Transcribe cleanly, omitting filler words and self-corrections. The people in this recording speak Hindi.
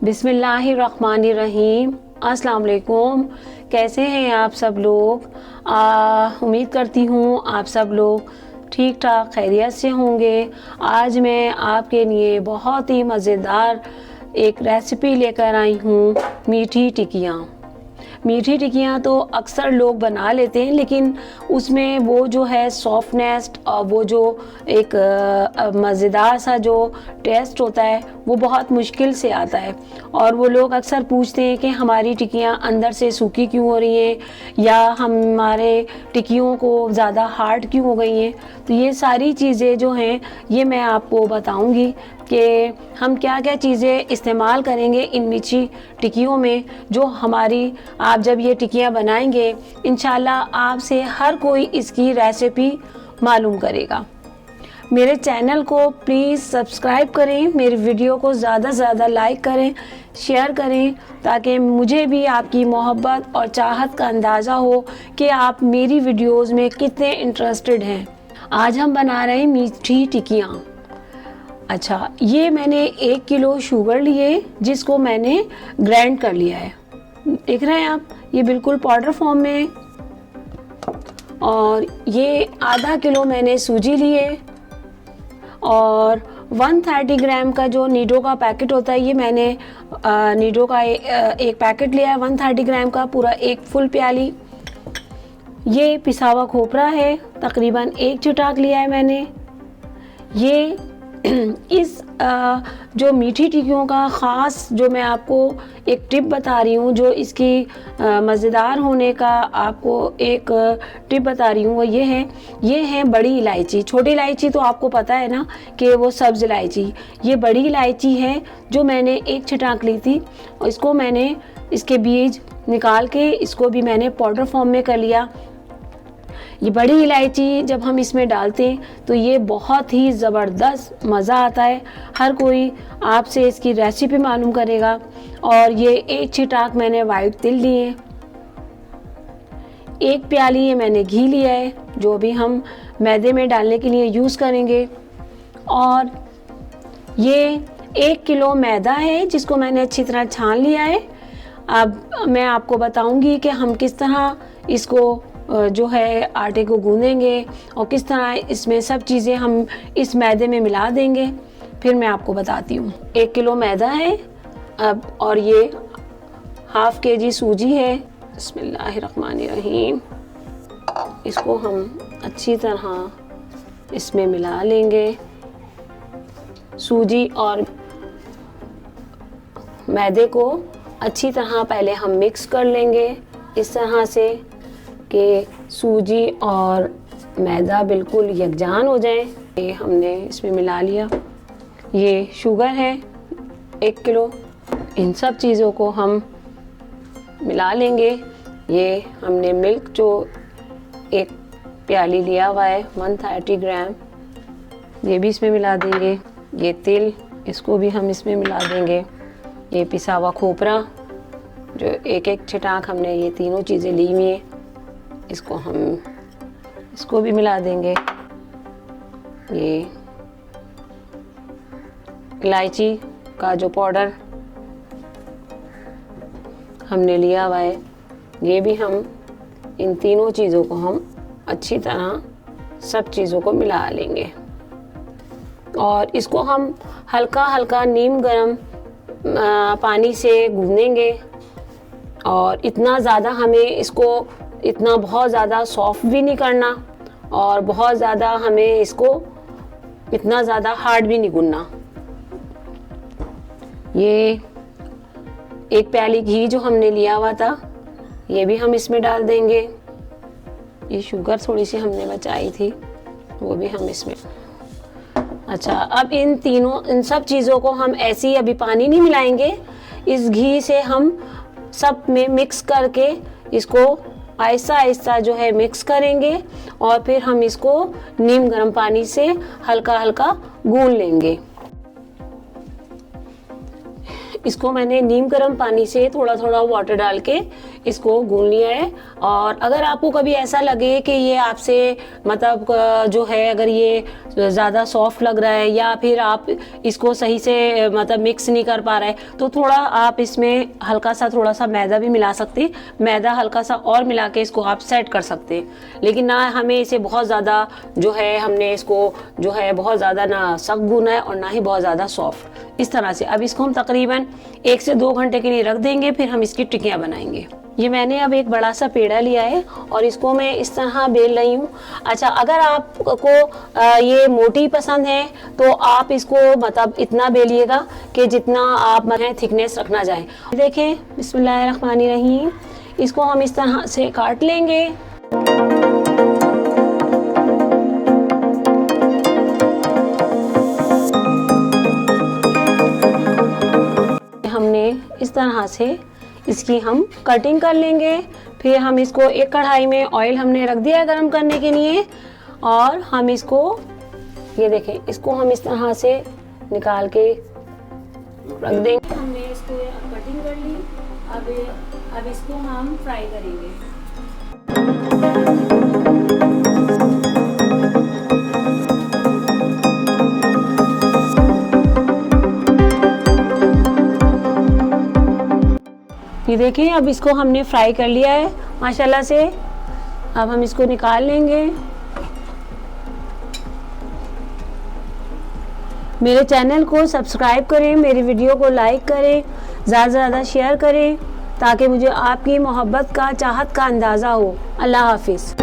बिस्मिल्लाहिर्रहमानिर्रहीम। अस्सलाम वालेकुम। कैसे हैं आप सब लोग? उम्मीद करती हूँ आप सब लोग ठीक ठाक खैरियत से होंगे। आज मैं आपके लिए बहुत ही मज़ेदार एक रेसिपी लेकर आई हूँ, मीठी टिक्कियाँ। मीठी टिक्कियाँ तो अक्सर लोग बना लेते हैं, लेकिन उसमें वो जो है सॉफ्टनेस और वो जो एक मज़ेदार सा जो टेस्ट होता है वो बहुत मुश्किल से आता है। और वो लोग अक्सर पूछते हैं कि हमारी टिक्कियाँ अंदर से सूखी क्यों हो रही हैं, या हमारे टिक्कियों को ज़्यादा हार्ड क्यों हो गई हैं। तो ये सारी चीज़ें जो हैं ये मैं आपको बताऊंगी कि हम क्या क्या चीज़ें इस्तेमाल करेंगे इन मीठी टिक्कियों में, जो हमारी आप जब ये टिक्कियाँ बनाएंगे इंशाल्लाह आपसे हर कोई इसकी रेसिपी मालूम करेगा। मेरे चैनल को प्लीज़ सब्सक्राइब करें, मेरी वीडियो को ज़्यादा से ज़्यादा लाइक करें, शेयर करें, ताकि मुझे भी आपकी मोहब्बत और चाहत का अंदाज़ा हो कि आप मेरी वीडियोस में कितने इंटरेस्टेड हैं। आज हम बना रहे हैं मीठी टिक्कियाँ। अच्छा, ये मैंने 1 किलो शुगर लिए जिसको मैंने ग्राइंड कर लिया है। देख रहे हैं आप, ये बिल्कुल पाउडर फॉर्म में। और ये आधा किलो मैंने सूजी लिए, और 130 ग्राम का जो नीडो का पैकेट होता है, ये मैंने नीडो का एक पैकेट लिया है 130 ग्राम का, पूरा एक फुल प्याली। ये पिसा हुआ खोपरा है, तकरीबन 1 चुटाक लिया है मैंने। ये इस जो मीठी टिक्कियों का ख़ास जो मैं आपको एक टिप बता रही हूँ, जो इसकी मज़ेदार होने का आपको एक टिप बता रही हूँ, वो ये है बड़ी इलायची। छोटी इलायची तो आपको पता है ना कि वो सब्ज़ इलायची, ये बड़ी इलायची है जो मैंने 1 छटाक ली थी। और इसको मैंने इसके बीज निकाल के इसको भी मैंने पाउडर फॉर्म में कर लिया। ये बड़ी इलायची जब हम इसमें डालते हैं तो ये बहुत ही ज़बरदस्त मज़ा आता है। हर कोई आपसे इसकी रेसिपी मालूम करेगा। और ये 1 छिटाक मैंने वाइट तिल लिए, 1 प्याली ये मैंने घी लिया है जो भी हम मैदे में डालने के लिए यूज़ करेंगे। और ये 1 किलो मैदा है जिसको मैंने अच्छी तरह छान लिया है। अब मैं आपको बताऊंगी कि हम किस तरह इसको जो है आटे को गूंदेंगे और किस तरह इसमें सब चीज़ें हम इस मैदे में मिला देंगे, फिर मैं आपको बताती हूँ। 1 किलो मैदा है अब, और ये ½ kg सूजी है। बिस्मिल्लाहिर्रहमानिर्रहीम। इसको हम अच्छी तरह इसमें मिला लेंगे। सूजी और मैदे को अच्छी तरह पहले हम मिक्स कर लेंगे, इस तरह से कि सूजी और मैदा बिल्कुल यकजान हो जाए। ये हमने इसमें मिला लिया। ये शुगर है 1 किलो। इन सब चीज़ों को हम मिला लेंगे। ये हमने मिल्क जो 1 प्याली लिया हुआ है 130 ग्राम, ये भी इसमें मिला देंगे। ये तिल, इसको भी हम इसमें मिला देंगे। ये पिसा हुआ खोपरा जो 1 छिटाक हमने ये तीनों चीज़ें ली हुई हैं, इसको हम इसको भी मिला देंगे। ये इलायची का जो पाउडर हमने लिया हुआ है, ये भी हम इन तीनों चीज़ों को हम अच्छी तरह सब चीज़ों को मिला लेंगे। और इसको हम हल्का हल्का नीम गरम पानी से गूंदेंगे। और इतना ज़्यादा हमें इसको इतना बहुत ज़्यादा सॉफ्ट भी नहीं करना, और बहुत ज़्यादा हमें इसको इतना ज़्यादा हार्ड भी नहीं गूंदना। ये 1 प्याली घी जो हमने लिया हुआ था, ये भी हम इसमें डाल देंगे। ये शुगर थोड़ी सी हमने बचाई थी, वो भी हम इसमें। अच्छा, अब इन सब चीज़ों को हम ऐसे ही, अभी पानी नहीं मिलाएंगे, इस घी से हम सब में मिक्स करके इसको आहिस्ता आहिस्ता जो है मिक्स करेंगे। और फिर हम इसको नीम गर्म पानी से हल्का हल्का गूंद लेंगे। इसको मैंने नीम गर्म पानी से थोड़ा थोड़ा वाटर डाल के इसको गूंद लिया है। और अगर आपको कभी ऐसा लगे कि ये आपसे मतलब जो है अगर ये ज़्यादा सॉफ्ट लग रहा है या फिर आप इसको सही से मतलब मिक्स नहीं कर पा रहे तो थोड़ा आप इसमें हल्का सा थोड़ा सा मैदा भी मिला सकते हैं। मैदा हल्का सा और मिला के इसको आप सेट कर सकते हैं। लेकिन ना हमें इसे बहुत ज़्यादा जो है हमने इसको जो है बहुत ज़्यादा ना सख्त गूना है और ना ही बहुत ज़्यादा सॉफ्ट। इस तरह से अब इसको हम तकरीबन 1 से 2 घंटे के लिए रख देंगे, फिर हम इसकी टिक्कियाँ बनाएंगे। ये मैंने अब एक बड़ा सा पेड़ा लिया है और इसको मैं इस तरह बेल रही हूँ। अच्छा, अगर आपको ये मोटी पसंद है तो आप इसको मतलब इतना बेलिएगा कि जितना आप थिकनेस रखना चाहें। देखें, बिस्मिल्लाहिर्रहमानिर्रहीम, इसको हम इस तरह से काट लेंगे। हमने इस तरह से इसकी हम कटिंग कर लेंगे। फिर हम इसको एक कढ़ाई में ऑयल हमने रख दिया है गरम करने के लिए और हम इसको ये देखें, इसको हम इस तरह से निकाल के रख देंगे। हमने इसको कटिंग कर ली। अब इसको हम फ्राई करेंगे। ये देखिए, अब इसको हमने फ्राई कर लिया है माशाल्लाह से। अब हम इसको निकाल लेंगे। मेरे चैनल को सब्सक्राइब करें, मेरी वीडियो को लाइक करें, ज़्यादा से ज़्यादा शेयर करें ताकि मुझे आपकी मोहब्बत का चाहत का अंदाज़ा हो। अल्लाह हाफिज़।